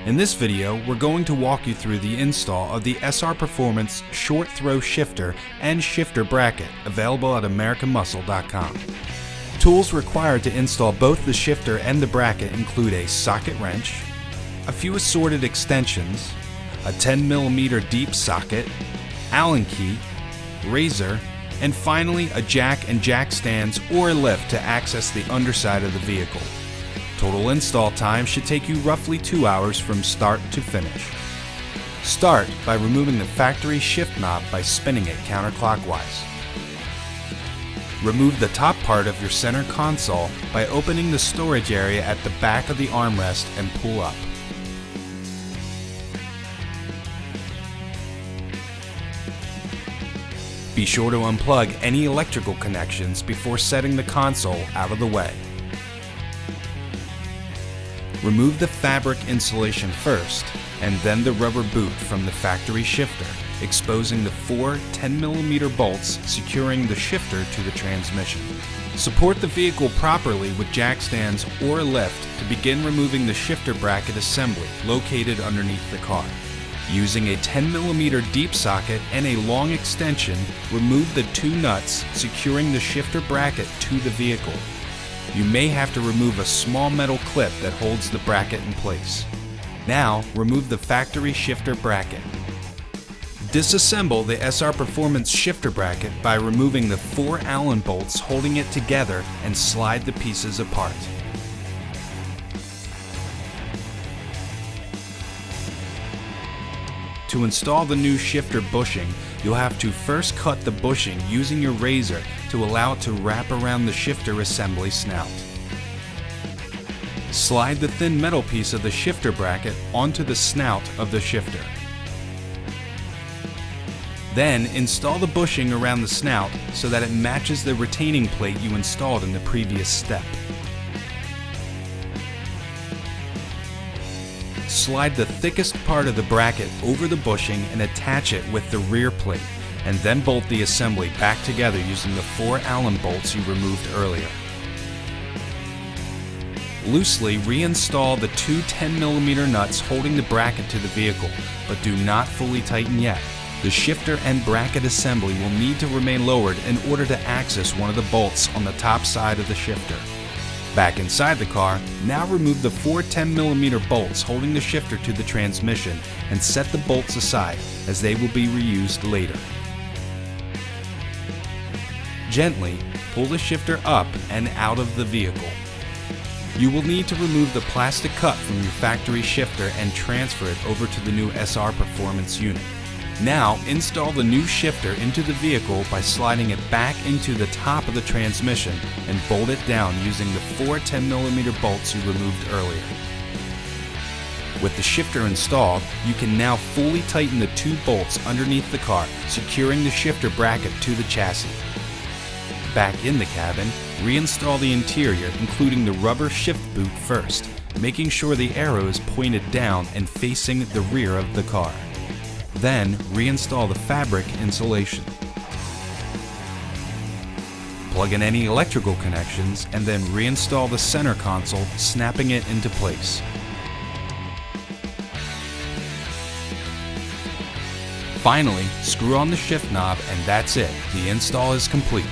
In this video, we're going to walk you through the install of the SR Performance short throw shifter and shifter bracket available at AmericanMuscle.com. Tools required to install both the shifter and the bracket include a socket wrench, a few assorted extensions, a 10mm deep socket, Allen key, razor, and finally a jack and jack stands or a lift to access the underside of the vehicle. Total install time should take you roughly 2 hours from start to finish. Start by removing the factory shift knob by spinning it counterclockwise. Remove the top part of your center console by opening the storage area at the back of the armrest and pull up. Be sure to unplug any electrical connections before setting the console out of the way. Remove the fabric insulation first, and then the rubber boot from the factory shifter, exposing the 4 10mm bolts securing the shifter to the transmission. Support the vehicle properly with jack stands or a lift to begin removing the shifter bracket assembly located underneath the car. Using a 10mm deep socket and a long extension, remove the 2 nuts securing the shifter bracket to the vehicle. You may have to remove a small metal clip that holds the bracket in place. Now, remove the factory shifter bracket. Disassemble the SR Performance shifter bracket by removing the 4 Allen bolts holding it together and slide the pieces apart. To install the new shifter bushing, you'll have to first cut the bushing using your razor to allow it to wrap around the shifter assembly snout. Slide the thin metal piece of the shifter bracket onto the snout of the shifter. Then install the bushing around the snout so that it matches the retaining plate you installed in the previous step. Slide the thickest part of the bracket over the bushing and attach it with the rear plate, and then bolt the assembly back together using the 4 Allen bolts you removed earlier. Loosely reinstall the 2 10mm nuts holding the bracket to the vehicle, but do not fully tighten yet. The shifter and bracket assembly will need to remain lowered in order to access one of the bolts on the top side of the shifter. Back inside the car, now remove the 4 10mm bolts holding the shifter to the transmission and set the bolts aside as they will be reused later. Gently pull the shifter up and out of the vehicle. You will need to remove the plastic cup from your factory shifter and transfer it over to the new SR Performance unit. Now install the new shifter into the vehicle by sliding it back into the top of the transmission and bolt it down using the 4 10mm bolts you removed earlier. With the shifter installed, you can now fully tighten the 2 bolts underneath the car, securing the shifter bracket to the chassis. Back in the cabin, reinstall the interior, including the rubber shift boot first, making sure the arrow is pointed down and facing the rear of the car. Then, reinstall the fabric insulation. Plug in any electrical connections and then reinstall the center console, snapping it into place. Finally, screw on the shift knob and that's it. The install is complete.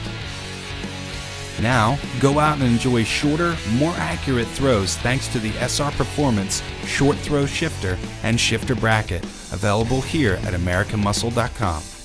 Now, go out and enjoy shorter, more accurate throws thanks to the SR Performance short throw shifter and shifter bracket, available here at AmericanMuscle.com.